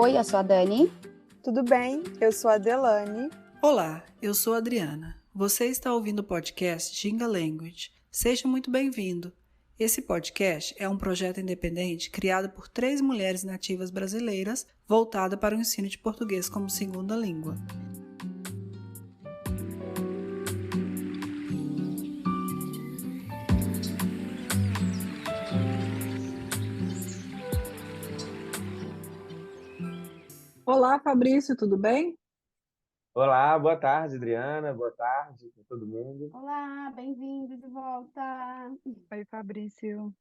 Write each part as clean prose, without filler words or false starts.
Oi, eu sou a Dani. Tudo bem? Eu sou a Delane. Olá, eu sou a Adriana. Você está ouvindo o podcast Ginga Language. Seja muito bem-vindo. Esse podcast é um projeto independente criado por 3 mulheres nativas brasileiras voltada para o ensino de português como segunda língua. Olá, Fabrício, tudo bem? Olá, boa tarde, Adriana. Boa tarde para todo mundo. Olá, bem-vindo de volta. Oi, Fabrício.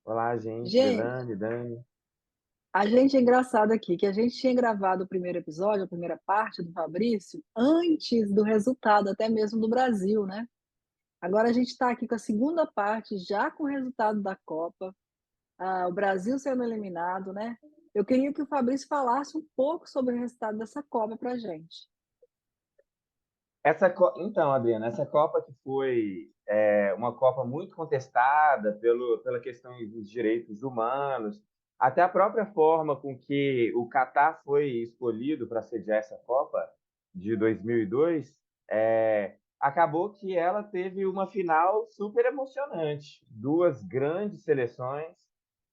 Olá, gente. Gente, Delane, Dani. a gente é engraçado aqui, que a gente tinha gravado o primeiro episódio, a primeira parte do Fabrício, antes do resultado, até mesmo do Brasil, né? Agora a gente está aqui com a segunda parte, já com o resultado da Copa, o Brasil sendo eliminado, né? Eu queria que o Fabrício falasse um pouco sobre o resultado dessa Copa para a gente. Então, Adriana, essa Copa que foi uma Copa muito contestada pela questão dos direitos humanos, até a própria forma com que o Catar foi escolhido para sediar essa Copa de 2002, acabou que ela teve uma final super emocionante. Duas grandes seleções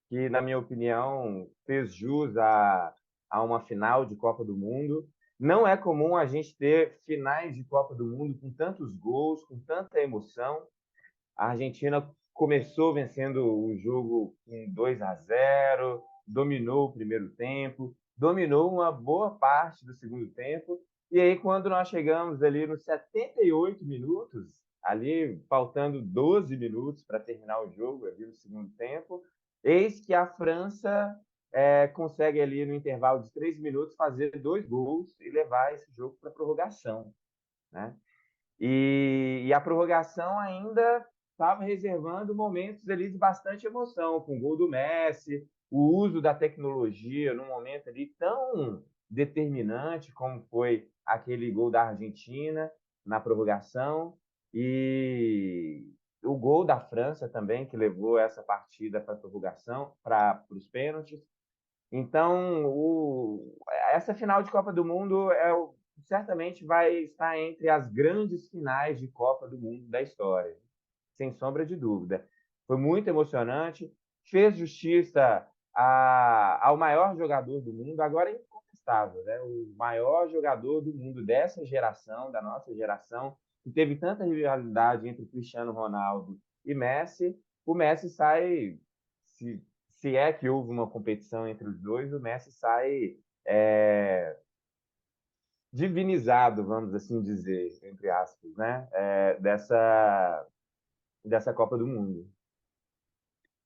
que, na minha opinião, fez jus a uma final de Copa do Mundo. Não é comum a gente ter finais de Copa do Mundo com tantos gols, com tanta emoção. A Argentina começou vencendo o jogo com 2-0, dominou o primeiro tempo, dominou uma boa parte do segundo tempo. E aí, quando nós chegamos ali nos 78 minutos, ali faltando 12 minutos para terminar o jogo, ali no segundo tempo, eis que a França consegue ali no intervalo de 3 minutos fazer 2 gols e levar esse jogo para a prorrogação, né? E a prorrogação ainda estava reservando momentos ali de bastante emoção, com o gol do Messi, o uso da tecnologia num momento ali tão determinante como foi aquele gol da Argentina na prorrogação, e o gol da França também, que levou essa partida para a prorrogação, para os pênaltis. Então, essa final de Copa do Mundo certamente vai estar entre as grandes finais de Copa do Mundo da história, sem sombra de dúvida. Foi muito emocionante, fez justiça ao maior jogador do mundo, agora é incontestável, né? O maior jogador do mundo dessa geração, da nossa geração, que teve tanta rivalidade entre Cristiano Ronaldo e Messi. O Messi sai, se é que houve uma competição entre os dois, o Messi sai divinizado, vamos assim dizer, entre aspas, né? Dessa Copa do Mundo.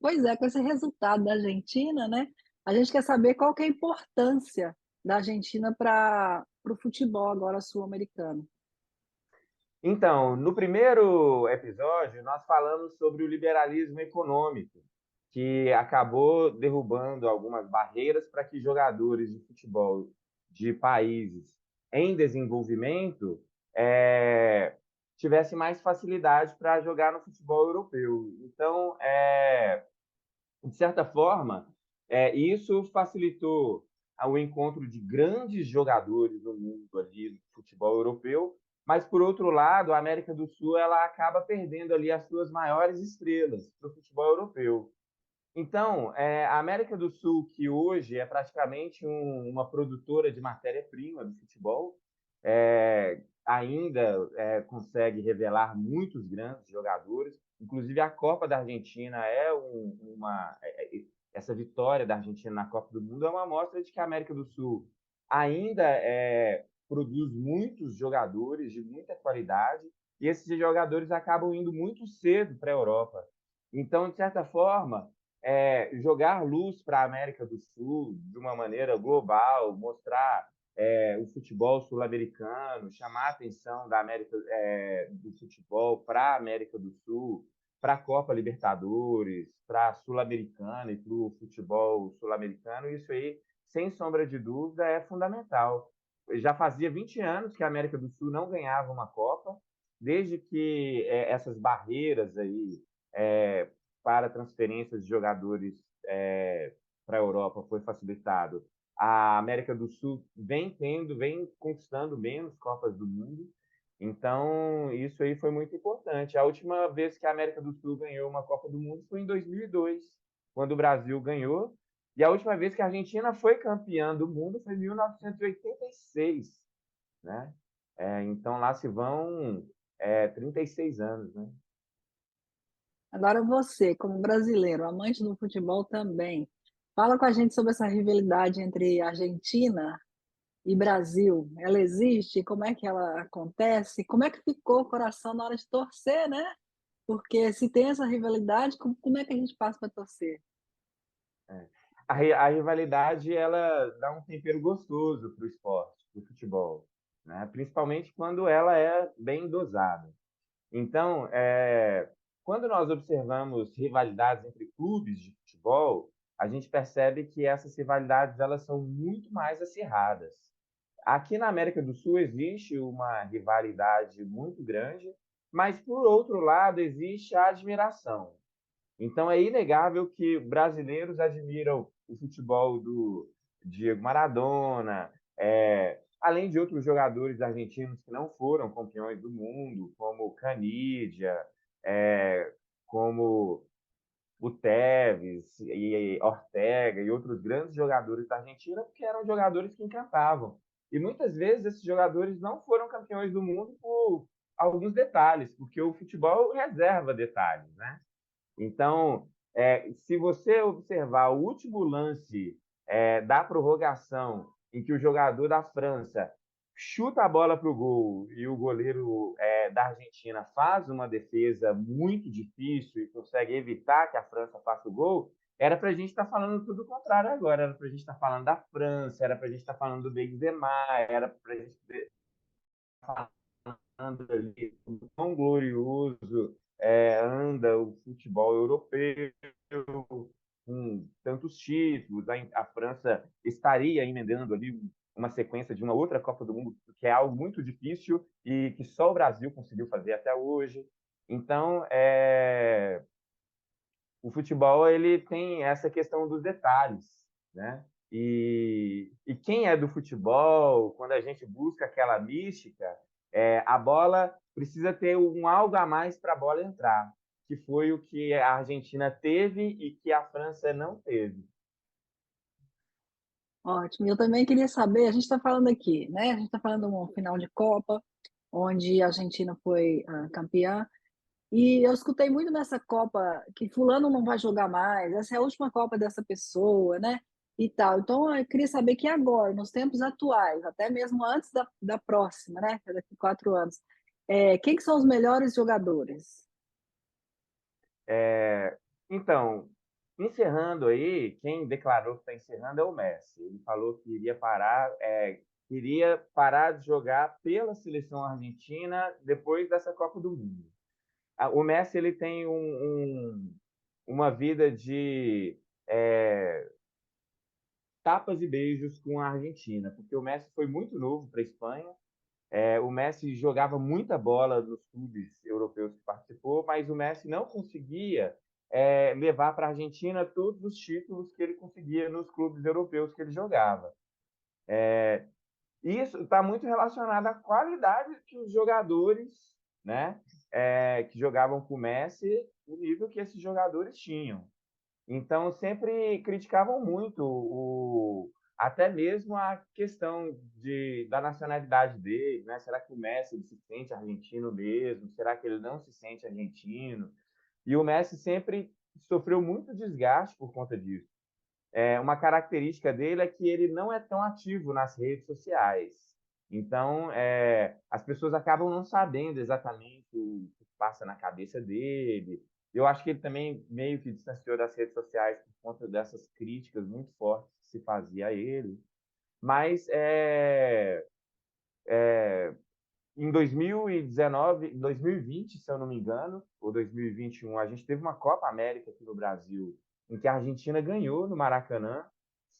Pois é, com esse resultado da Argentina, né? A gente quer saber qual que é a importância da Argentina para o futebol agora sul-americano. Então, no primeiro episódio, nós falamos sobre o liberalismo econômico, que acabou derrubando algumas barreiras para que jogadores de futebol de países em desenvolvimento tivessem mais facilidade para jogar no futebol europeu. Então, de certa forma, isso facilitou o encontro de grandes jogadores no mundo ali do futebol europeu, mas, por outro lado, a América do Sul ela acaba perdendo ali as suas maiores estrelas para o futebol europeu. Então, a América do Sul, que hoje é praticamente uma produtora de matéria-prima do futebol, ainda consegue revelar muitos grandes jogadores. Inclusive, a Copa da Argentina essa vitória da Argentina na Copa do Mundo é uma amostra de que a América do Sul ainda produz muitos jogadores de muita qualidade, e esses jogadores acabam indo muito cedo para a Europa. Então, de certa forma, jogar luz para a América do Sul de uma maneira global, mostrar o futebol sul-americano, chamar a atenção do futebol para a América do Sul, para a Copa Libertadores, para a Sul-Americana e para o futebol sul-americano, isso aí, sem sombra de dúvida, é fundamental. Já fazia 20 anos que a América do Sul não ganhava uma Copa, desde que essas barreiras aí para transferências de jogadores para a Europa foi facilitado. a América do Sul vem conquistando menos Copas do Mundo. Então, isso aí foi muito importante. A última vez que a América do Sul ganhou uma Copa do Mundo foi em 2002, quando o Brasil ganhou. E a última vez que a Argentina foi campeã do mundo foi em 1986, né? Então, lá se vão 36 anos, né? Agora você, como brasileiro, amante do futebol também, fala com a gente sobre essa rivalidade entre Argentina e Brasil. Ela existe? Como é que ela acontece? Como é que ficou o coração na hora de torcer, né? Porque se tem essa rivalidade, como é que a gente passa para torcer? É. A rivalidade ela dá um tempero gostoso para o esporte, para o futebol, né? Principalmente quando ela é bem dosada. Então, quando nós observamos rivalidades entre clubes de futebol, a gente percebe que essas rivalidades elas são muito mais acirradas. Aqui na América do Sul existe uma rivalidade muito grande, mas por outro lado existe a admiração. Então é inegável que brasileiros admiram o futebol do Diego Maradona, além de outros jogadores argentinos que não foram campeões do mundo, como Canidia, como o Tevez e Ortega e outros grandes jogadores da Argentina, porque eram jogadores que encantavam. E muitas vezes esses jogadores não foram campeões do mundo por alguns detalhes, porque o futebol reserva detalhes, né? Então, se você observar o último lance da prorrogação, em que o jogador da França chuta a bola para o gol e o goleiro da Argentina faz uma defesa muito difícil e consegue evitar que a França faça o gol, era para a gente estar falando tudo o contrário agora. Era para a gente estar falando da França, era para a gente estar falando do Benzema, era para a gente estar falando ali do quão glorioso anda o futebol europeu, com tantos títulos. A França estaria emendando ali uma sequência de uma outra Copa do Mundo, que é algo muito difícil e que só o Brasil conseguiu fazer até hoje. Então, o futebol ele tem essa questão dos detalhes, né? E quem é do futebol, quando a gente busca aquela mística, a bola precisa ter um algo a mais para a bola entrar, que foi o que a Argentina teve e que a França não teve. Ótimo. Eu também queria saber, a gente está falando aqui, né? A gente está falando de um final de Copa, onde a Argentina foi campeã. E eu escutei muito nessa Copa que fulano não vai jogar mais, essa é a última Copa dessa pessoa, né? E tal. Então, eu queria saber que agora, nos tempos atuais, até mesmo antes da próxima, né? Que é daqui 4 anos, quem que são os melhores jogadores? Então, encerrando aí, quem declarou que está encerrando é o Messi. Ele falou que queria parar de jogar pela seleção argentina depois dessa Copa do Mundo. O Messi ele tem uma vida de tapas e beijos com a Argentina, porque o Messi foi muito novo para a Espanha. O Messi jogava muita bola nos clubes europeus que participou, mas o Messi não conseguia levar para a Argentina todos os títulos que ele conseguia nos clubes europeus que ele jogava. Isso está muito relacionado à qualidade que os jogadores, né, que jogavam com o Messi, o nível que esses jogadores tinham. Então, sempre criticavam muito até mesmo a questão da nacionalidade dele, né? Será que o Messi ele se sente argentino mesmo? Será que ele não se sente argentino? E o Messi sempre sofreu muito desgaste por conta disso. Uma característica dele é que ele não é tão ativo nas redes sociais. Então, as pessoas acabam não sabendo exatamente o que passa na cabeça dele. Eu acho que ele também meio que distanciou das redes sociais por conta dessas críticas muito fortes que se fazia a ele. Mas em 2019, 2020, se eu não me engano, ou 2021, a gente teve uma Copa América aqui no Brasil, em que a Argentina ganhou no Maracanã.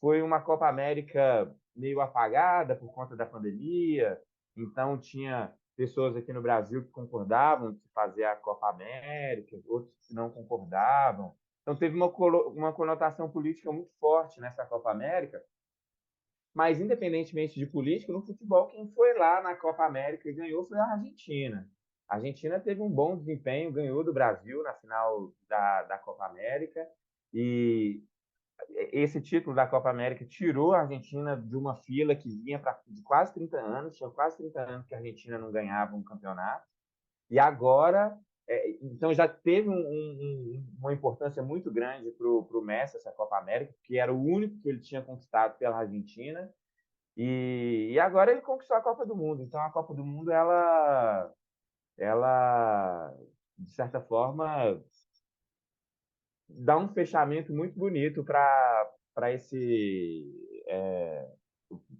Foi uma Copa América meio apagada por conta da pandemia, então tinha pessoas aqui no Brasil que concordavam de fazer a Copa América, outros que não concordavam. Então teve uma conotação política muito forte nessa Copa América, Mas, independentemente de política, no futebol, quem foi lá na Copa América e ganhou foi a Argentina. A Argentina teve um bom desempenho, ganhou do Brasil na final da Copa América. E esse título da Copa América tirou a Argentina de uma fila que vinha de quase 30 anos. Tinha quase 30 anos que a Argentina não ganhava um campeonato. E agora, então já teve uma importância muito grande para o Messi, essa Copa América, porque era o único que ele tinha conquistado pela Argentina. E agora ele conquistou a Copa do Mundo. Então a Copa do Mundo, ela de certa forma, dá um fechamento muito bonito para esse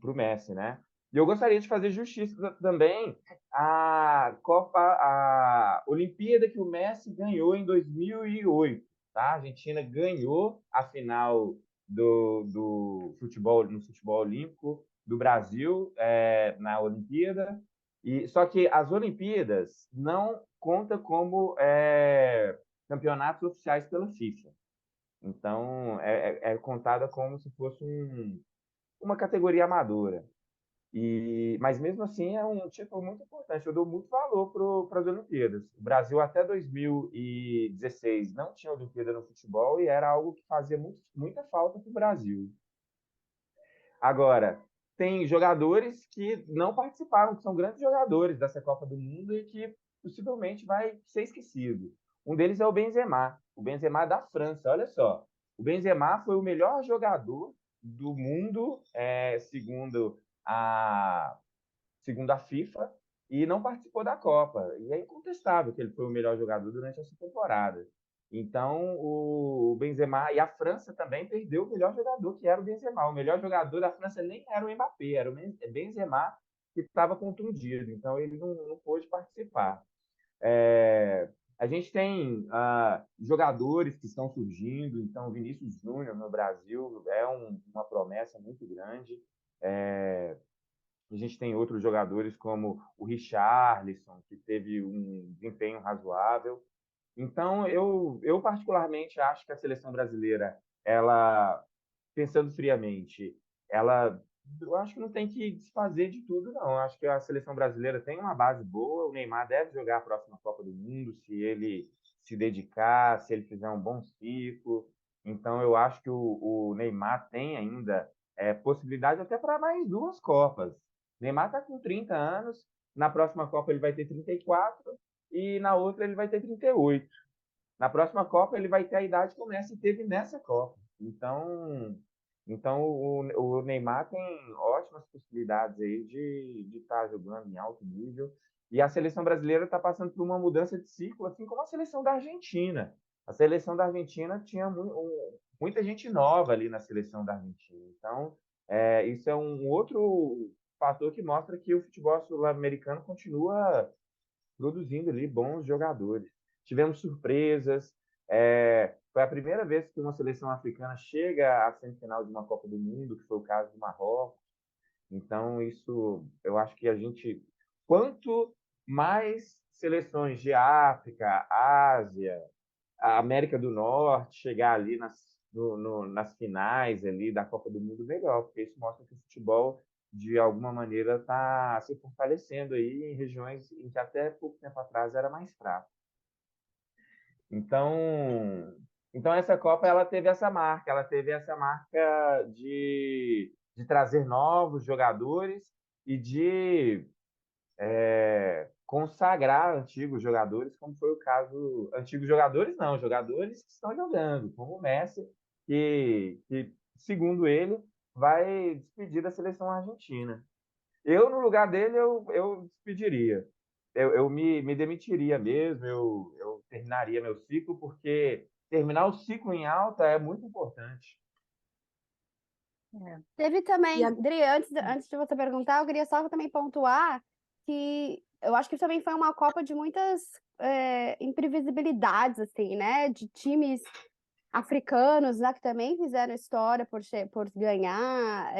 para o Messi, né? E eu gostaria de fazer justiça também a Olimpíada que o Messi ganhou em 2008, tá? A Argentina ganhou a final do futebol no futebol olímpico do Brasil na Olimpíada. E só que as Olimpíadas não conta como campeonatos oficiais pela FIFA. Então é contada como se fosse uma categoria amadora. Mas mesmo assim é um título muito importante. Eu dou muito valor para as Olimpíadas. O Brasil até 2016 não tinha Olimpíada no futebol e era algo que fazia muita falta para o Brasil. Agora, tem jogadores que não participaram, que são grandes jogadores dessa Copa do Mundo e que possivelmente vai ser esquecido. Um deles é o Benzema da França. Olha só, o Benzema foi o melhor jogador do mundo, segundo a FIFA, e não participou da Copa. E é incontestável que ele foi o melhor jogador durante essa temporada. Então, o Benzema e a França também perdeu o melhor jogador, que era o Benzema. O melhor jogador da França nem era o Mbappé, era o Benzema, que estava contundido. Então, ele não pôde participar. A gente tem jogadores que estão surgindo. Então, o Vinícius Júnior no Brasil é uma promessa muito grande. A gente tem outros jogadores como o Richarlison, que teve um desempenho razoável. Então, eu particularmente acho que a seleção brasileira, ela, pensando friamente, eu acho que não tem que desfazer de tudo, não. Eu acho que a seleção brasileira tem uma base boa. O Neymar deve jogar a próxima Copa do Mundo, se ele se dedicar, se ele fizer um bom ciclo. Então, eu acho que o Neymar tem ainda possibilidade até para mais duas Copas. O Neymar está com 30 anos, na próxima Copa ele vai ter 34 e na outra ele vai ter 38. Na próxima Copa ele vai ter a idade que o Messi teve nessa Copa. Então o Neymar tem ótimas possibilidades aí de estar jogando em alto nível. E a seleção brasileira está passando por uma mudança de ciclo, assim como a seleção da Argentina. A seleção da Argentina tinha muita gente nova ali na seleção da Argentina. Então, isso é um outro fator que mostra que o futebol sul-americano continua produzindo ali bons jogadores. Tivemos surpresas. Foi a primeira vez que uma seleção africana chega à semifinal de uma Copa do Mundo, que foi o caso do Marrocos. Então, isso, eu acho que quanto mais seleções de África, Ásia, a América do Norte chegar ali nas finais ali da Copa do Mundo, melhor, porque isso mostra que o futebol, de alguma maneira, está se fortalecendo aí em regiões em que até pouco tempo atrás era mais fraco. Então essa Copa ela teve essa marca de trazer novos jogadores e de consagrar antigos jogadores, como foi o caso. Antigos jogadores não, jogadores que estão jogando, como o Messi, que segundo ele, vai despedir da seleção argentina. Eu, no lugar dele, eu despediria. Eu me demitiria mesmo, eu terminaria meu ciclo, porque terminar o ciclo em alta é muito importante. Teve também, Dri, antes de você perguntar, eu queria só também pontuar que eu acho que também foi uma Copa de muitas imprevisibilidades, assim, né? De times africanos, né, que também fizeram história por ganhar,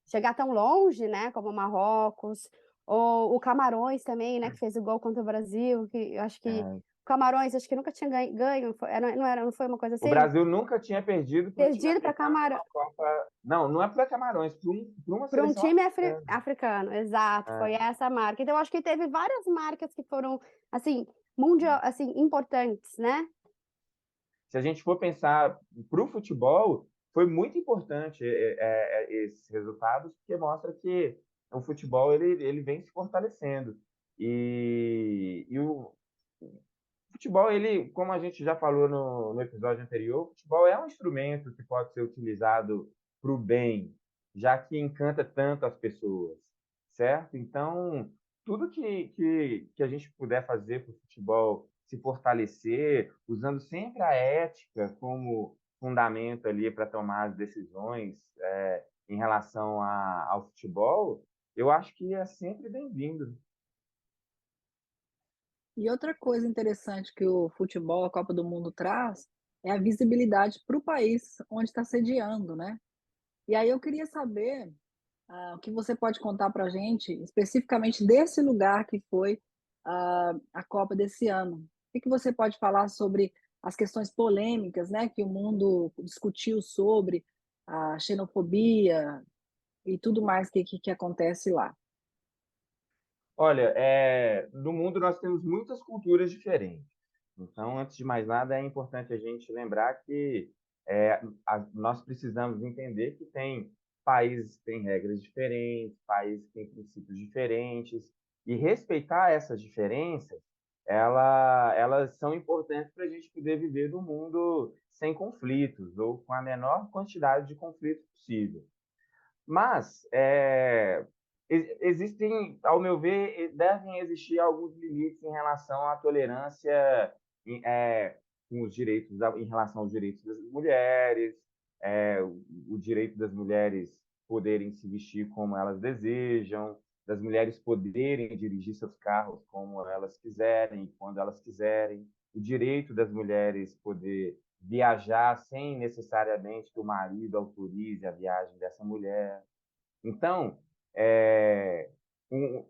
chegar tão longe, né? Como o Marrocos, ou o Camarões também, né? Que fez o gol contra o Brasil, que eu acho que Camarões, acho que nunca tinha ganho, não foi uma coisa O assim? Brasil nunca tinha perdido para um time Perdido para africano Camarões, numa Copa. Não é para Camarões, para uma para um seleção time africana. africano, exato, foi É. essa marca. Então, eu acho que teve várias marcas que foram, assim, mundial, assim, importantes, né? Se a gente for pensar para o futebol, foi muito importante esses resultados, porque mostra que o futebol ele vem se fortalecendo. E o futebol, ele, como a gente já falou no episódio anterior, o futebol é um instrumento que pode ser utilizado para o bem, já que encanta tanto as pessoas, certo? Então, tudo que a gente puder fazer para o futebol se fortalecer, usando sempre a ética como fundamento ali para tomar as decisões em relação ao futebol, eu acho que é sempre bem-vindo. E outra coisa interessante que o futebol, a Copa do Mundo traz, é a visibilidade para o país onde está sediando, né? E aí eu queria saber, o que você pode contar para a gente, especificamente desse lugar que foi a Copa desse ano. O que você pode falar sobre as questões polêmicas, né, que o mundo discutiu sobre a xenofobia e tudo mais que acontece lá? Olha, no mundo nós temos muitas culturas diferentes. Então, antes de mais nada, é importante a gente lembrar que nós precisamos entender que tem países que têm regras diferentes, países que têm princípios diferentes, e respeitar essas diferenças, elas são importantes para a gente poder viver num mundo sem conflitos, ou com a menor quantidade de conflitos possível. Mas existem, ao meu ver, devem existir alguns limites em relação à tolerância com os direitos, em relação aos direitos das mulheres, o direito das mulheres poderem se vestir como elas desejam, das mulheres poderem dirigir seus carros como elas quiserem, quando elas quiserem, o direito das mulheres poder viajar sem necessariamente que o marido autorize a viagem dessa mulher. Então, é, um,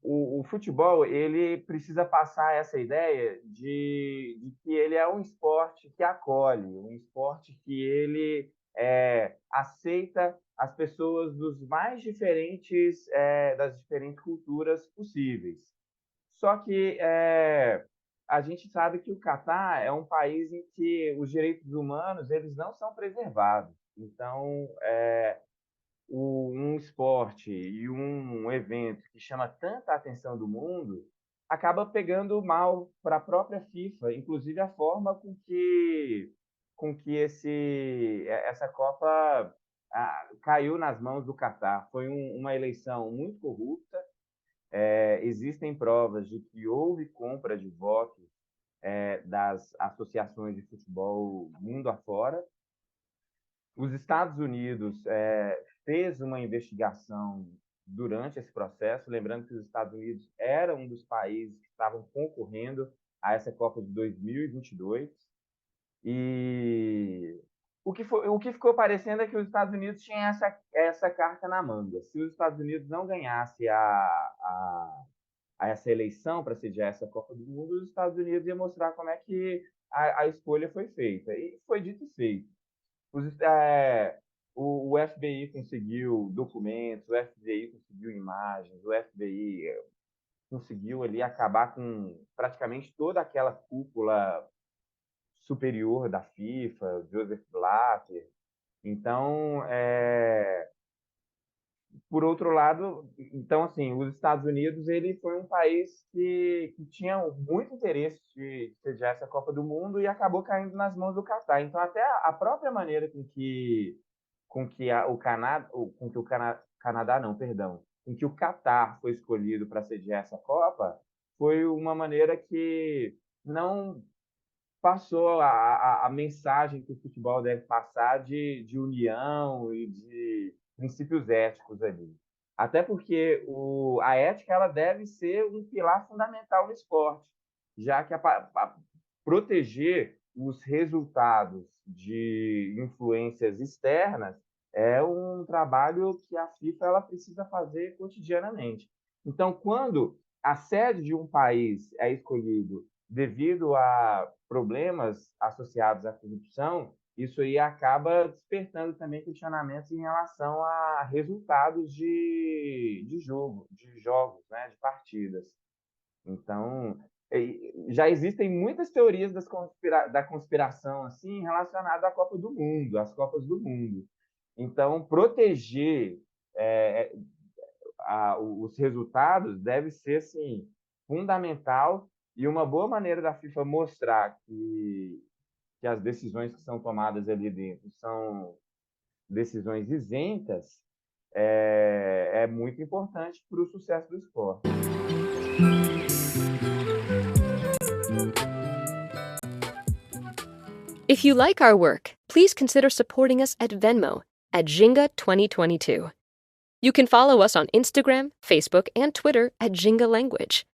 o futebol ele precisa passar essa ideia de que ele é um esporte que acolhe, um esporte que ele aceita as pessoas dos mais diferentes, das diferentes culturas possíveis. Só que a gente sabe que o Catar é um país em que os direitos humanos eles não são preservados. Então, um esporte e um evento que chama tanta atenção do mundo acaba pegando mal para a própria FIFA, inclusive a forma com que essa Copa caiu nas mãos do Catar. Foi uma eleição muito corrupta. Existem provas de que houve compra de votos das associações de futebol mundo afora. Os Estados Unidos fez uma investigação durante esse processo, lembrando que os Estados Unidos era um dos países que estavam concorrendo a essa Copa de 2022. E o que ficou parecendo é que os Estados Unidos tinham essa carta na manga. Se os Estados Unidos não ganhassem a essa eleição para sediar essa Copa do Mundo, os Estados Unidos iam mostrar como é que a escolha foi feita. E foi dito e feito. O FBI conseguiu documentos, o FBI conseguiu imagens, o FBI conseguiu ali acabar com praticamente toda aquela cúpula superior da FIFA, Joseph Blatter. Então, por outro lado, então assim, os Estados Unidos ele foi um país que tinha muito interesse de sediar essa Copa do Mundo e acabou caindo nas mãos do Catar. Então, até a própria maneira Canadá não, perdão, com que o Catar foi escolhido para sediar essa Copa, foi uma maneira que não passou a mensagem que o futebol deve passar de união e de princípios éticos ali. Até porque a ética ela deve ser um pilar fundamental no esporte, já que proteger os resultados de influências externas é um trabalho que a FIFA ela precisa fazer cotidianamente. Então, quando a sede de um país é escolhido devido a problemas associados à corrupção, isso aí acaba despertando também questionamentos em relação a resultados de jogo, de jogos, né, de partidas. Então, já existem muitas teorias da conspiração assim relacionadas à Copa do Mundo, às Copas do Mundo. Então, proteger é, os resultados deve ser assim, fundamental, e uma boa maneira da FIFA mostrar que as decisões que são tomadas ali dentro são decisões isentas é muito importante para o sucesso do esporte. If you like our work, please consider supporting us at Venmo at Jinga 2022. You can follow us on Instagram, Facebook, and Twitter at Jinga Language.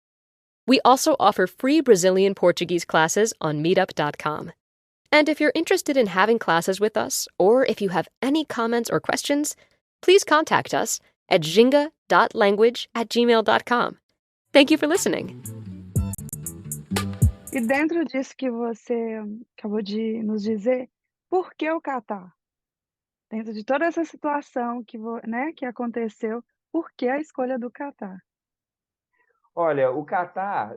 We also offer free Brazilian Portuguese classes on meetup.com. And if you're interested in having classes with us, or if you have any comments or questions, please contact us at jinga.language@gmail.com. Thank you for listening. E dentro disso que você acabou de nos dizer, por que o Catar? Dentro de toda essa situação que aconteceu, por que a escolha do Catar? Olha, o Catar,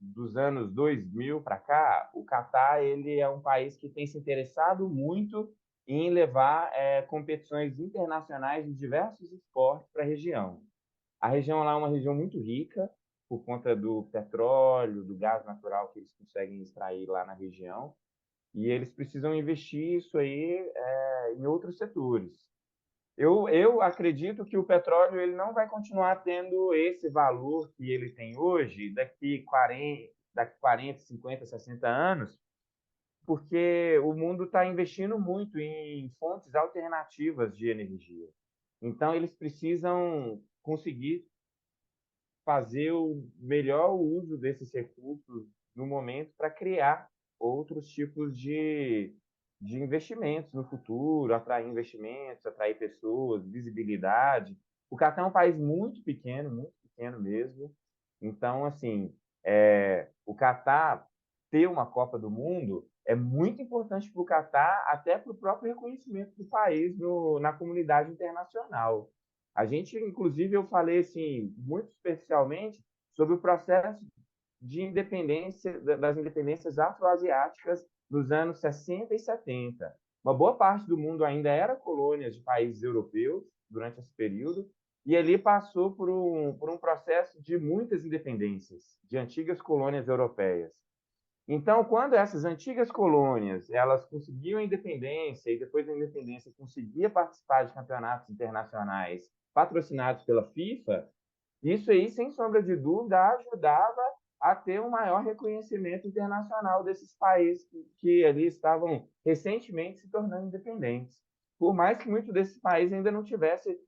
dos anos 2000 para cá, o Catar ele é um país que tem se interessado muito em levar competições internacionais de diversos esportes para a região. A região lá é uma região muito rica, por conta do petróleo, do gás natural que eles conseguem extrair lá na região, e eles precisam investir isso aí em outros setores. Eu acredito que o petróleo ele não vai continuar tendo esse valor que ele tem hoje daqui 40, 50, 60 anos, porque o mundo está investindo muito em fontes alternativas de energia. Então, eles precisam conseguir fazer o melhor uso desses recursos no momento para criar outros tipos de investimentos no futuro, atrair investimentos, atrair pessoas, visibilidade. O Catar é um país muito pequeno mesmo. Então, assim, o Catar ter uma Copa do Mundo é muito importante para o Catar, até para o próprio reconhecimento do país na comunidade internacional. A gente, inclusive, eu falei assim, muito especialmente sobre o processo de independência, das independências afroasiáticas nos anos 60 e 70. Uma boa parte do mundo ainda era colônia de países europeus durante esse período, e ali passou por um processo de muitas independências, de antigas colônias europeias. Então, quando essas antigas colônias elas conseguiam a independência e depois da independência conseguia participar de campeonatos internacionais patrocinados pela FIFA, isso aí, sem sombra de dúvida, ajudava a ter um maior reconhecimento internacional desses países que ali estavam recentemente se tornando independentes. Por mais que muitos desses países ainda não tivessem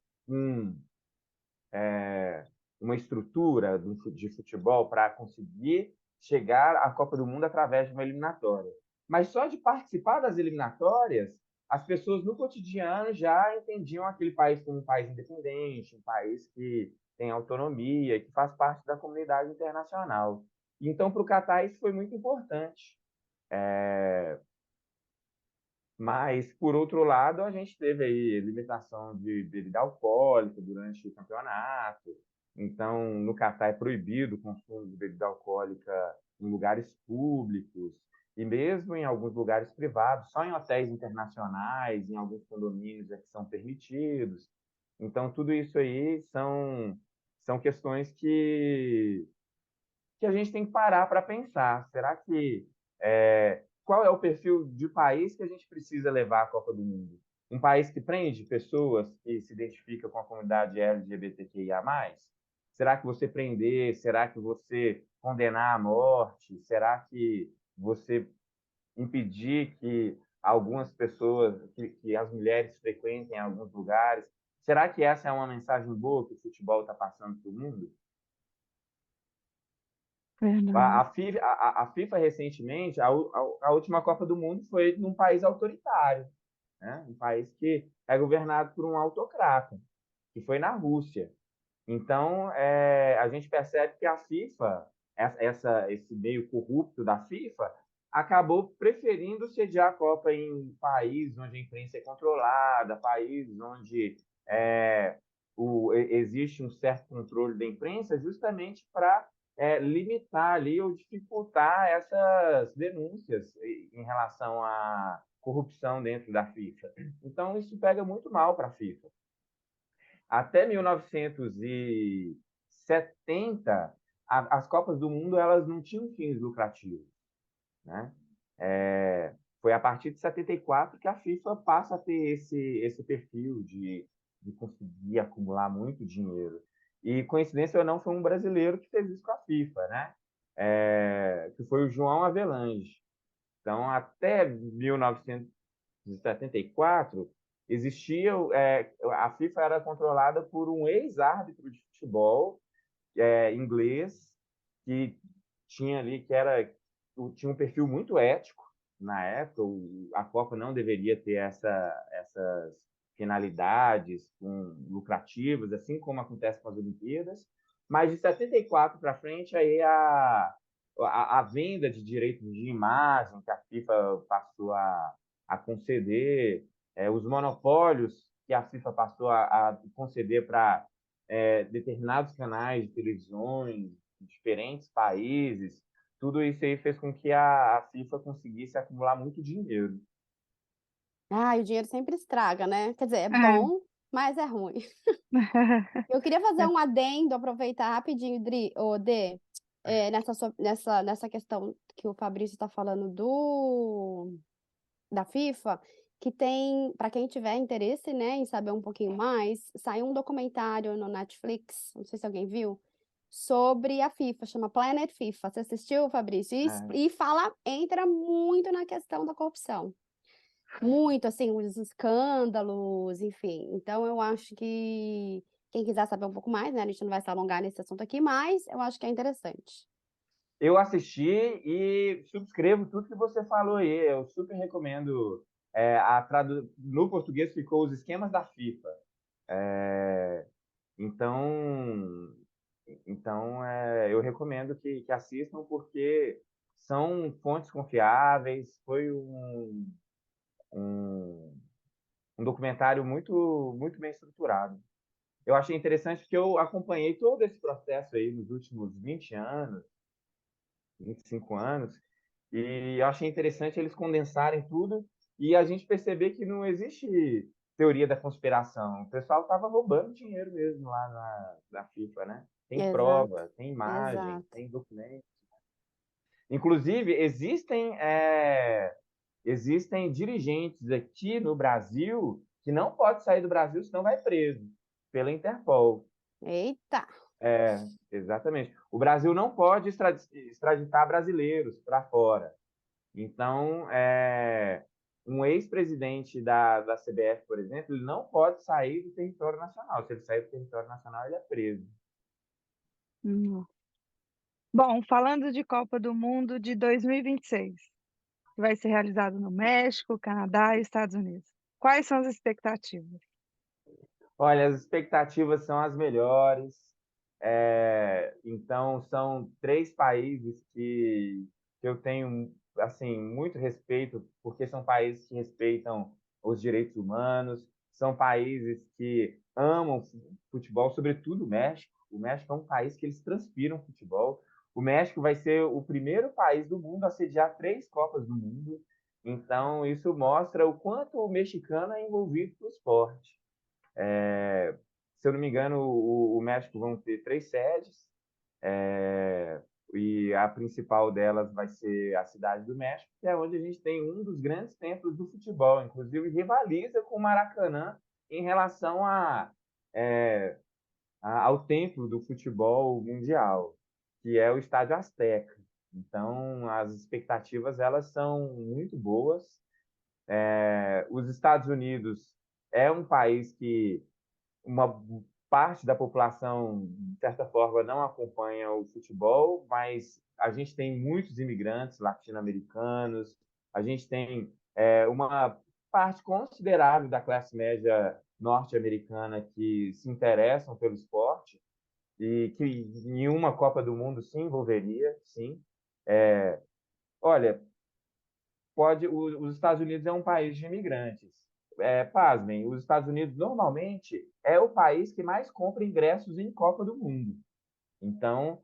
uma estrutura de futebol para conseguir chegar à Copa do Mundo através de uma eliminatória. Mas só de participar das eliminatórias, as pessoas no cotidiano já entendiam aquele país como um país independente, um país que tem autonomia, que faz parte da comunidade internacional. Então, para o Catar, isso foi muito importante. Mas, por outro lado, a gente teve aí limitação de bebida alcoólica durante o campeonato. Então, no Catar é proibido o consumo de bebida alcoólica em lugares públicos e mesmo em alguns lugares privados, só em hotéis internacionais, em alguns condomínios é que são permitidos. Então, tudo isso aí são questões que a gente tem que parar para pensar. Será que qual é o perfil de país que a gente precisa levar à Copa do Mundo? Um país que prende pessoas que se identificam com a comunidade LGBTQIA+? Será que você prender? Será que você condenar à morte? Será que você impedir que algumas pessoas, que as mulheres frequentem alguns lugares? Será que essa é uma mensagem boa que o futebol está passando para o mundo? A FIFA recentemente, a última Copa do Mundo foi num país autoritário, né? Um país que é governado por um autocrata, que foi na Rússia. Então, a gente percebe que a FIFA esse meio corrupto da FIFA, acabou preferindo sediar a Copa em países onde a imprensa é controlada, países onde existe um certo controle da imprensa, justamente para limitar ali ou dificultar essas denúncias em relação à corrupção dentro da FIFA. Então, isso pega muito mal para a FIFA. Até 1970, as Copas do Mundo elas não tinham fins lucrativos, né? Foi a partir de 74 que a FIFA passa a ter esse perfil de conseguir acumular muito dinheiro. E, coincidência ou não, foi um brasileiro que fez isso com a FIFA, né? Que foi o João Avelange. Então, até 1974, existia a FIFA era controlada por um ex-árbitro de futebol inglês que tinha ali tinha um perfil muito ético na época. A Copa não deveria ter essas finalidades lucrativas, assim como acontece com as Olimpíadas. Mas de 74 para frente, aí a venda de direitos de imagem que a FIFA passou a conceder, os monopólios que a FIFA passou a conceder para determinados canais de televisões de diferentes países, tudo isso aí fez com que a FIFA conseguisse acumular muito dinheiro. Ah, e o dinheiro sempre estraga, né? Quer dizer, é É. bom, mas é ruim. Eu queria fazer um adendo, aproveitar rapidinho, Dri, Dê, nessa questão que o Fabrício está falando da FIFA, que tem, para quem tiver interesse, né, em saber um pouquinho mais, saiu um documentário no Netflix, não sei se alguém viu, sobre a FIFA, chama Planet FIFA. Você assistiu, Fabrício? E entra muito na questão da corrupção. Muito, assim, os escândalos, enfim. Então, eu acho que quem quiser saber um pouco mais, né, a gente não vai se alongar nesse assunto aqui, mas eu acho que é interessante. Eu assisti e subscrevo tudo que você falou aí. Eu super recomendo. No português ficou Os Esquemas da FIFA. Então, eu recomendo que assistam, porque são fontes confiáveis. Foi um documentário muito, muito bem estruturado. Eu achei interessante porque eu acompanhei todo esse processo aí nos últimos 20 anos, 25 anos, e eu achei interessante eles condensarem tudo e a gente perceber que não existe teoria da conspiração. O pessoal estava roubando dinheiro mesmo lá na FIFA, né? Tem Exato, prova, tem imagem, exato. tem documento. Inclusive, existem dirigentes aqui no Brasil que não pode sair do Brasil, senão vai preso pela Interpol. Eita! Exatamente. O Brasil não pode extraditar brasileiros para fora. Então, um ex-presidente da CBF, por exemplo, ele não pode sair do território nacional. Se ele sair do território nacional, ele é preso. Bom, falando de Copa do Mundo de 2026, que vai ser realizado no México, Canadá e Estados Unidos. Quais são as expectativas? Olha, as expectativas são as melhores. Então, são 3 países que eu tenho assim muito respeito, porque são países que respeitam os direitos humanos, são países que amam futebol, sobretudo o México. O México é um país que eles transpiram futebol. O México vai ser o primeiro país do mundo a sediar 3 Copas do Mundo. Então, isso mostra o quanto o mexicano é envolvido no esporte. Se eu não me engano, o México vão ter 3 sedes, e a principal delas vai ser a Cidade do México, que é onde a gente tem um dos grandes templos do futebol, inclusive rivaliza com o Maracanã em relação ao templo do futebol mundial, que é o Estádio Azteca. Então, as expectativas elas são muito boas. Os Estados Unidos é um país que uma parte da população, de certa forma, não acompanha o futebol, mas a gente tem muitos imigrantes latino-americanos, a gente tem uma parte considerável da classe média norte-americana que se interessam pelo esporte, e que nenhuma Copa do Mundo se envolveria, sim. Olha, os Estados Unidos é um país de imigrantes. Pasmem, os Estados Unidos normalmente é o país que mais compra ingressos em Copa do Mundo. Então,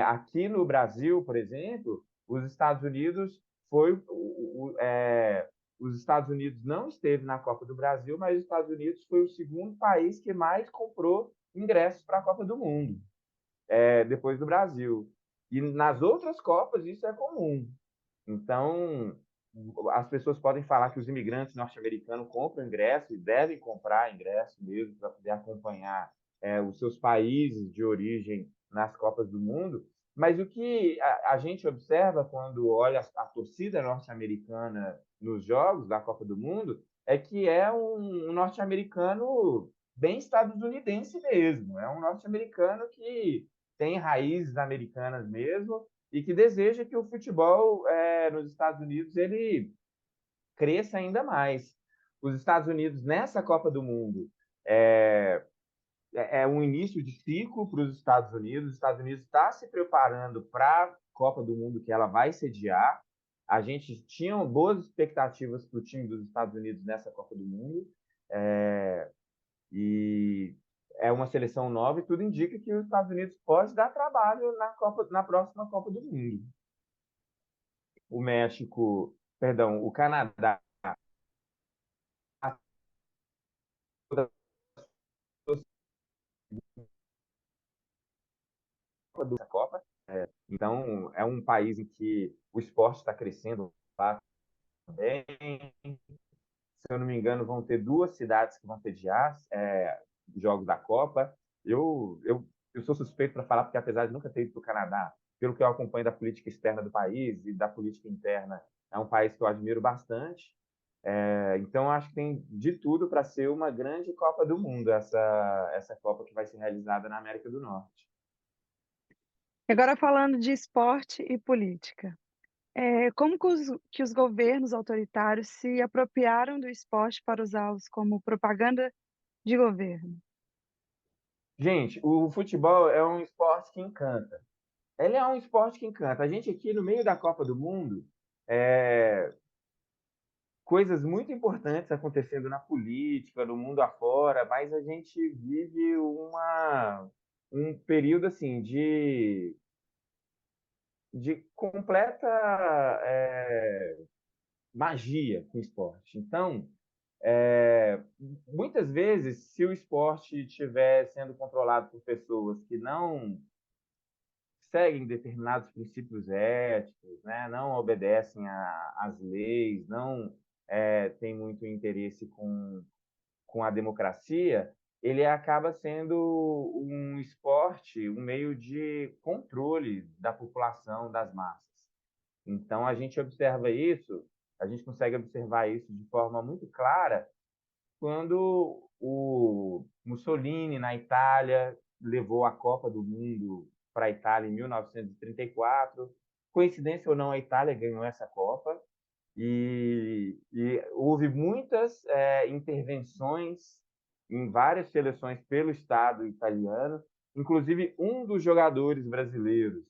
aqui no Brasil, por exemplo, os Estados Unidos os Estados Unidos não esteve na Copa do Brasil, mas os Estados Unidos foi o segundo país que mais comprou ingressos para a Copa do Mundo, depois do Brasil. E nas outras Copas isso é comum. Então, as pessoas podem falar que os imigrantes norte-americanos compram ingresso e devem comprar ingresso mesmo para poder acompanhar os seus países de origem nas Copas do Mundo, mas o que a gente observa quando olha a torcida norte-americana nos jogos da Copa do Mundo é que é um norte-americano bem estadunidense mesmo, é um norte-americano que tem raízes americanas mesmo e que deseja que o futebol nos Estados Unidos ele cresça ainda mais. Os Estados Unidos nessa Copa do Mundo é um início de ciclo para os Estados Unidos. Os Estados Unidos está se preparando para a Copa do Mundo que ela vai sediar. A gente tinha boas expectativas para o time dos Estados Unidos nessa Copa do Mundo. E é uma seleção nova e tudo indica que os Estados Unidos pode dar trabalho na próxima Copa do Mundo. O México, perdão, o Canadá, da Copa. Então, é um país em que o esporte está crescendo lá também. Se eu não me engano, vão ter 2 cidades que vão sediar jogos da Copa. Eu sou suspeito para falar, porque apesar de nunca ter ido para o Canadá, pelo que eu acompanho da política externa do país e da política interna, é um país que eu admiro bastante. Então, acho que tem de tudo para ser uma grande Copa do Mundo, essa Copa que vai ser realizada na América do Norte. Agora falando de esporte e política. Como que os governos autoritários se apropriaram do esporte para usá-los como propaganda de governo? Gente, o futebol é um esporte que encanta. Ele é um esporte que encanta. A gente aqui no meio da Copa do Mundo, coisas muito importantes acontecendo na política, no mundo afora, mas a gente vive um período assim de completa magia com o esporte. Então, muitas vezes, se o esporte estiver sendo controlado por pessoas que não seguem determinados princípios éticos, né? Não obedecem às leis, não têm muito interesse com a democracia, ele acaba sendo um esporte, um meio de controle da população, das massas. Então, a gente consegue observar isso de forma muito clara quando o Mussolini, na Itália, levou a Copa do Mundo para a Itália em 1934. Coincidência ou não, a Itália ganhou essa Copa e houve muitas intervenções em várias seleções pelo Estado italiano. Inclusive, um dos jogadores brasileiros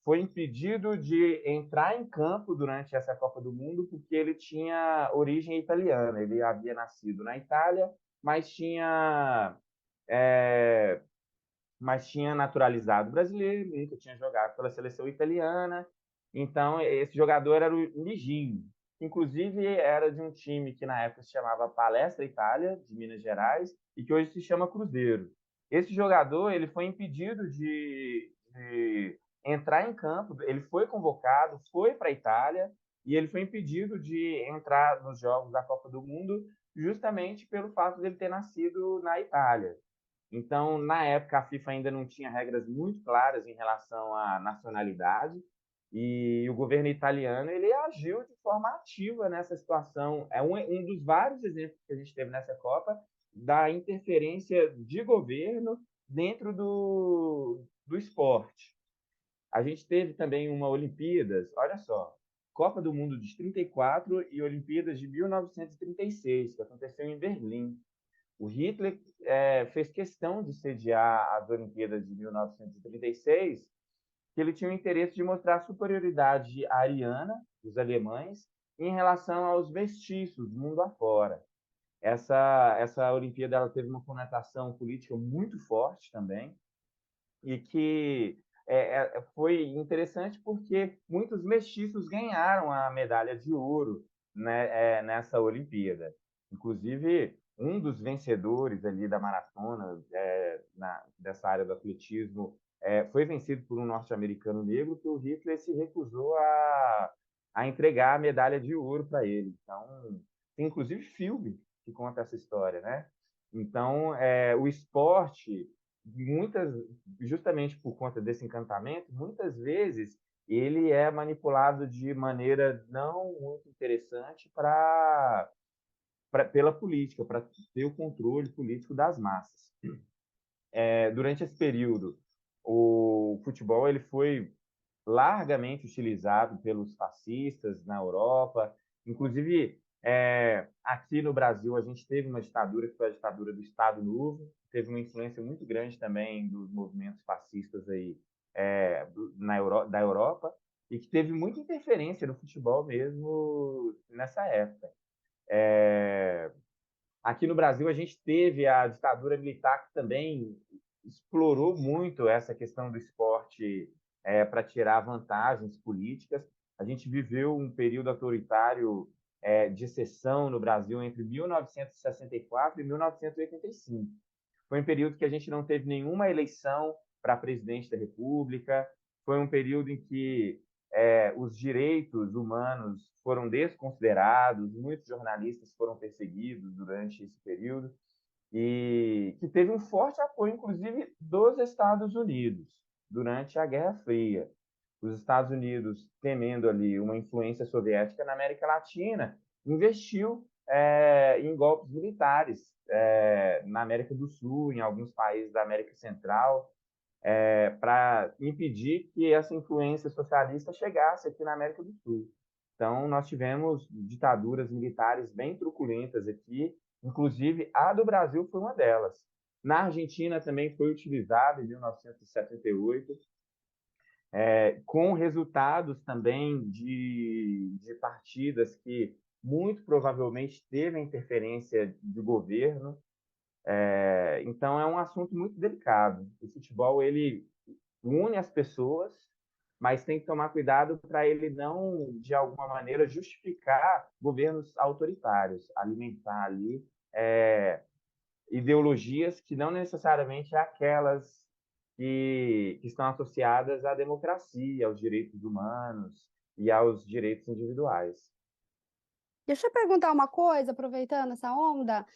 foi impedido de entrar em campo durante essa Copa do Mundo porque ele tinha origem italiana. Ele havia nascido na Itália, mas tinha naturalizado brasileiro, nunca tinha jogado pela seleção italiana. Então, esse jogador era o Ligini. Inclusive, era de um time que na época se chamava Palestra Itália, de Minas Gerais, e que hoje se chama Cruzeiro. Esse jogador ele foi impedido de entrar em campo, ele foi convocado, foi para a Itália, e ele foi impedido de entrar nos jogos da Copa do Mundo justamente pelo fato de ele ter nascido na Itália. Então, na época, a FIFA ainda não tinha regras muito claras em relação à nacionalidade e o governo italiano ele agiu de forma ativa nessa situação. É um dos vários exemplos que a gente teve nessa Copa da interferência de governo dentro do esporte. A gente teve também uma Olimpíadas, olha só, Copa do Mundo de 34 e Olimpíadas de 1936, que aconteceu em Berlim. O Hitler fez questão de sediar as Olimpíadas de 1936, que ele tinha o interesse de mostrar a superioridade ariana dos alemães em relação aos mestiços do mundo afora. Essa Olimpíada ela teve uma conotação política muito forte também, e que foi interessante porque muitos mestiços ganharam a medalha de ouro, né, nessa Olimpíada. Inclusive, um dos vencedores ali da maratona, dessa área do atletismo, foi vencido por um norte-americano negro, que o Hitler se recusou a entregar a medalha de ouro para ele. Então, tem inclusive filme que conta essa história, né? Então, o esporte, justamente por conta desse encantamento, muitas vezes ele é manipulado de maneira não muito interessante pela política, para ter o controle político das massas. Durante esse período, o futebol ele foi largamente utilizado pelos fascistas na Europa. Inclusive, aqui no Brasil, a gente teve uma ditadura, que foi a ditadura do Estado Novo, teve uma influência muito grande também dos movimentos fascistas aí, da Europa, e que teve muita interferência no futebol mesmo nessa época. Aqui no Brasil, a gente teve a ditadura militar, que também explorou muito essa questão do esporte para tirar vantagens políticas. A gente viveu um período autoritário de exceção no Brasil entre 1964 e 1985. Foi um período que a gente não teve nenhuma eleição para presidente da República, foi um período em que os direitos humanos foram desconsiderados, muitos jornalistas foram perseguidos durante esse período, e que teve um forte apoio, inclusive, dos Estados Unidos durante a Guerra Fria. Os Estados Unidos, temendo ali uma influência soviética na América Latina, investiu em golpes militares na América do Sul, em alguns países da América Central, para impedir que essa influência socialista chegasse aqui na América do Sul. Então, nós tivemos ditaduras militares bem truculentas aqui, inclusive a do Brasil foi uma delas. Na Argentina também foi utilizada em 1978, com resultados também de partidas que muito provavelmente teve a interferência do governo. Então, é um assunto muito delicado. O futebol ele une as pessoas, mas tem que tomar cuidado para ele não, de alguma maneira, justificar governos autoritários, alimentar ali ideologias que não necessariamente é aquelas que estão associadas à democracia, aos direitos humanos e aos direitos individuais. Deixa eu perguntar uma coisa, aproveitando essa onda.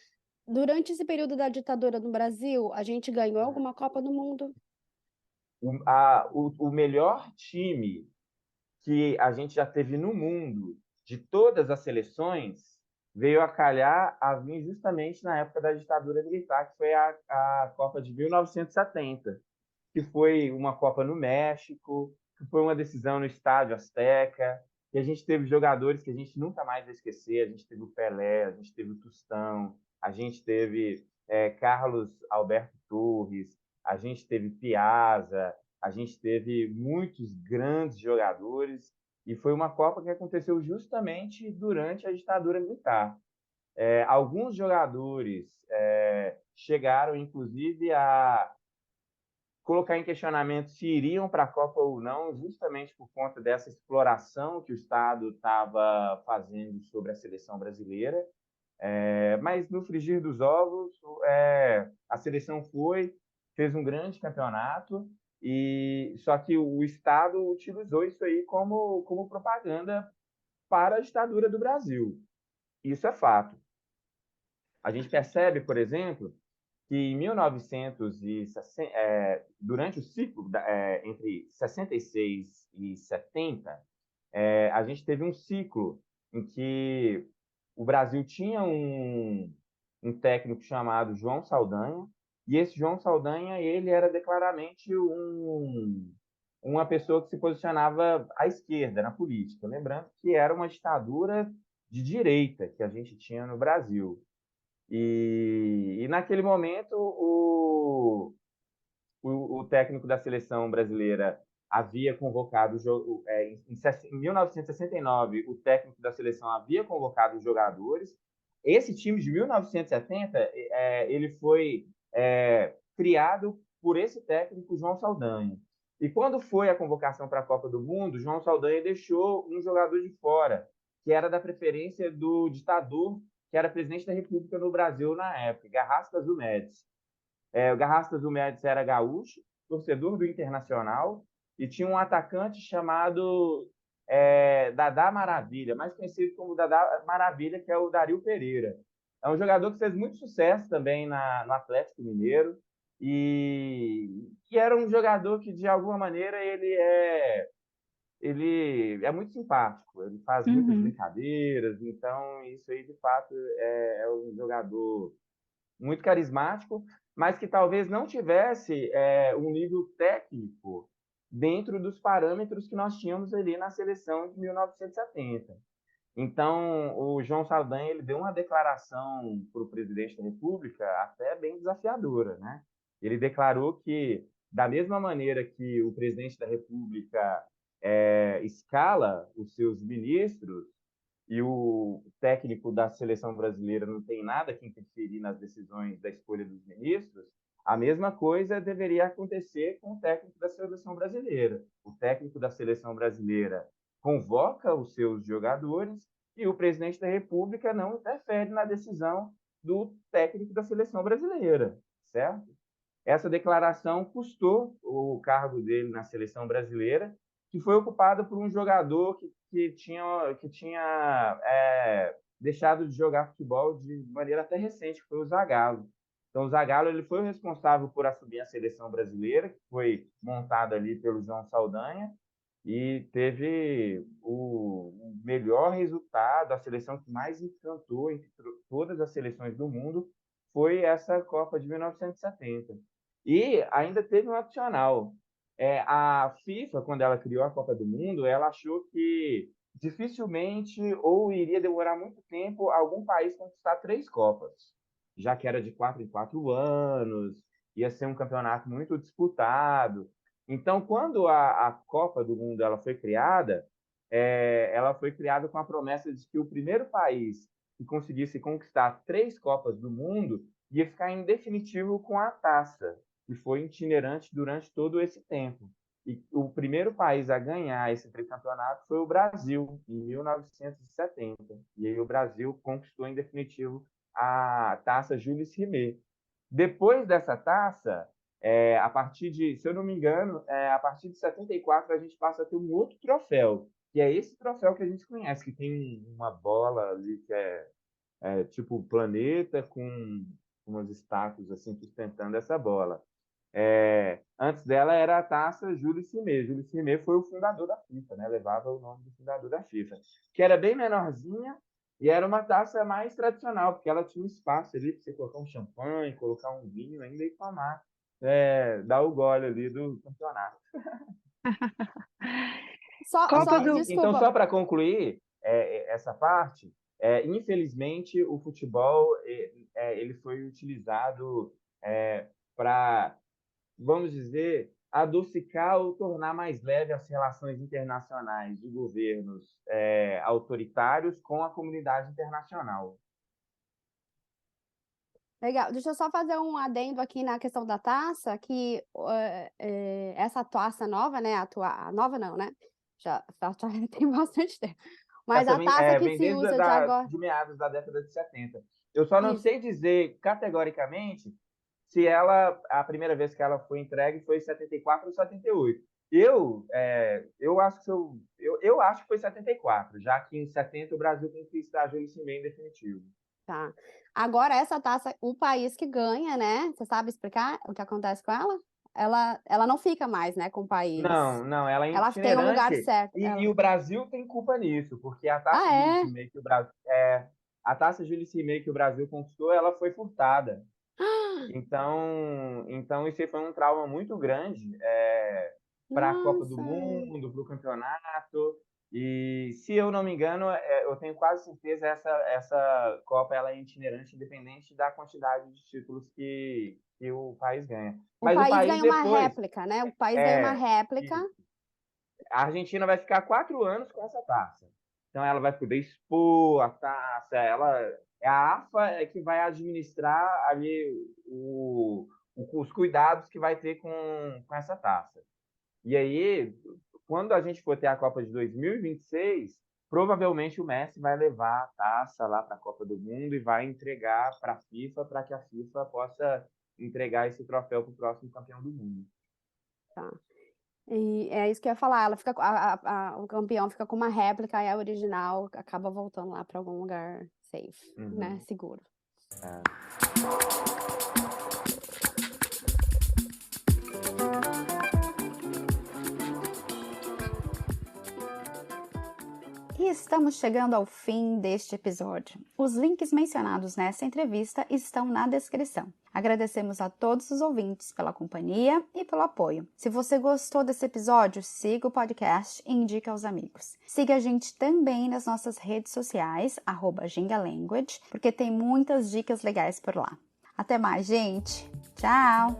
Durante esse período da ditadura no Brasil, a gente ganhou alguma Copa do Mundo? O melhor time que a gente já teve no mundo, de todas as seleções, veio a calhar a vir justamente na época da ditadura militar, que foi a Copa de 1970, que foi uma Copa no México, que foi uma decisão no Estádio Azteca, e a gente teve jogadores que a gente nunca mais vai esquecer. A gente teve o Pelé, a gente teve o Tostão, a gente teve Carlos Alberto Torres, a gente teve Piazza, a gente teve muitos grandes jogadores, e foi uma Copa que aconteceu justamente durante a ditadura militar. Alguns jogadores chegaram, inclusive, a colocar em questionamento se iriam para a Copa ou não, justamente por conta dessa exploração que o Estado estava fazendo sobre a seleção brasileira. Mas no frigir dos ovos, a seleção fez um grande campeonato, e só que o Estado utilizou isso aí como propaganda para a ditadura do Brasil. Isso é fato. A gente percebe, por exemplo, que em 1960, durante o ciclo entre 66 e 70, a gente teve um ciclo em que o Brasil tinha um técnico chamado João Saldanha, e esse João Saldanha ele era declaradamente uma pessoa que se posicionava à esquerda na política, lembrando que era uma ditadura de direita que a gente tinha no Brasil. E naquele momento, o técnico da seleção brasileira havia convocado o jogo. Em 1969, o técnico da seleção havia convocado os jogadores. Esse time de 1970, ele foi criado por esse técnico, João Saldanha. E quando foi a convocação para a Copa do Mundo, João Saldanha deixou um jogador de fora, que era da preferência do ditador, que era presidente da República no Brasil na época, Garrastazu do Médici. O Garrastazu do Médici era gaúcho, torcedor do Internacional, e tinha um atacante chamado Dadá Maravilha, mais conhecido como Dadá Maravilha, que é o Dario Pereira. É um jogador que fez muito sucesso também no Atlético Mineiro, e era um jogador que, de alguma maneira, ele é muito simpático, ele faz muitas brincadeiras, então isso aí, de fato, é um jogador muito carismático, mas que talvez não tivesse um nível técnico dentro dos parâmetros que nós tínhamos ali na seleção de 1970. Então, o João Saldanha ele deu uma declaração para o presidente da República até bem desafiadora, né? Ele declarou que, da mesma maneira que o presidente da República escala os seus ministros, e o técnico da seleção brasileira não tem nada que interferir nas decisões da escolha dos ministros, a mesma coisa deveria acontecer com o técnico da seleção brasileira. O técnico da seleção brasileira convoca os seus jogadores e o presidente da República não interfere na decisão do técnico da seleção brasileira, certo? Essa declaração custou o cargo dele na seleção brasileira, que foi ocupado por um jogador que tinha deixado de jogar futebol de maneira até recente, que foi o Zagallo. Então, o Zagallo ele foi o responsável por assumir a seleção brasileira, que foi montada ali pelo João Saldanha, e teve o melhor resultado, a seleção que mais encantou entre todas as seleções do mundo, foi essa Copa de 1970. E ainda teve um adicional. A FIFA, quando ela criou a Copa do Mundo, ela achou que dificilmente ou iria demorar muito tempo algum país conquistar 3 Copas, já que era de 4 em 4 anos, ia ser um campeonato muito disputado. Então, quando a Copa do Mundo ela foi criada com a promessa de que o primeiro país que conseguisse conquistar 3 Copas do Mundo ia ficar em definitivo com a taça, que foi itinerante durante todo esse tempo. E o primeiro país a ganhar esse tricampeonato foi o Brasil, em 1970. E aí o Brasil conquistou em definitivo a taça Jules Rimet. Depois dessa taça, a partir de, se eu não me engano, a partir de 74 a gente passa a ter um outro troféu, que é esse troféu que a gente conhece, que tem uma bola ali que é tipo um planeta com umas estátuas assim sustentando essa bola. Antes dela era a taça Jules Rimet. Jules Rimet foi o fundador da FIFA, né? Levava o nome do fundador da FIFA, que era bem menorzinha e era uma taça mais tradicional, porque ela tinha um espaço ali para você colocar um champanhe, colocar um vinho ainda e tomar, dar o gole ali do campeonato. Então, só para concluir essa parte, infelizmente o futebol ele foi utilizado para, vamos dizer, adocicar ou tornar mais leve as relações internacionais de governos autoritários com a comunidade internacional. Legal. Deixa eu só fazer um adendo aqui na questão da taça, que essa taça nova, né? A nova não, né? Já tem bastante tempo. Mas Essa a taça que vem se desde usa de agora. de meados da década de 70. Eu só não sei dizer categoricamente se a primeira vez que ela foi entregue foi em 74 ou 78. Eu acho que foi 74, já que em 70 o Brasil conquistou o Jules-Rimet em definitivo. Tá. Agora, essa taça, o país que ganha, né? Você sabe explicar o que acontece com ela? Ela não fica mais, né, com o país. Não, ela é Ela tem um lugar itinerante. certo. E o Brasil tem culpa nisso, porque a taça Jules-Rimet que o Brasil a taça Jules-Rimet que o Brasil conquistou, ela foi furtada. Então isso aí foi um trauma muito grande para a Copa do Mundo, para o campeonato. E, se eu não me engano, eu tenho quase certeza essa Copa ela é itinerante, independente da quantidade de títulos que o país ganha. O Mas o país país ganha uma depois, réplica, né? O país ganha uma réplica. a Argentina vai ficar 4 anos com essa taça. Então, ela vai poder expor a taça. A AFA que vai administrar ali os cuidados que vai ter com essa taça. E aí, quando a gente for ter a Copa de 2026, provavelmente o Messi vai levar a taça lá para a Copa do Mundo e vai entregar para a FIFA, para que a FIFA possa entregar esse troféu para o próximo campeão do mundo. Tá. E é isso que eu ia falar. Ela fica, o campeão fica com uma réplica e a original acaba voltando lá para algum lugar safe, né? Seguro. E estamos chegando ao fim deste episódio. Os links mencionados nessa entrevista estão na descrição. Agradecemos a todos os ouvintes pela companhia e pelo apoio. Se você gostou desse episódio, siga o podcast e indique aos amigos. Siga a gente também nas nossas redes sociais, @gingalanguage, porque tem muitas dicas legais por lá. Até mais, gente! Tchau!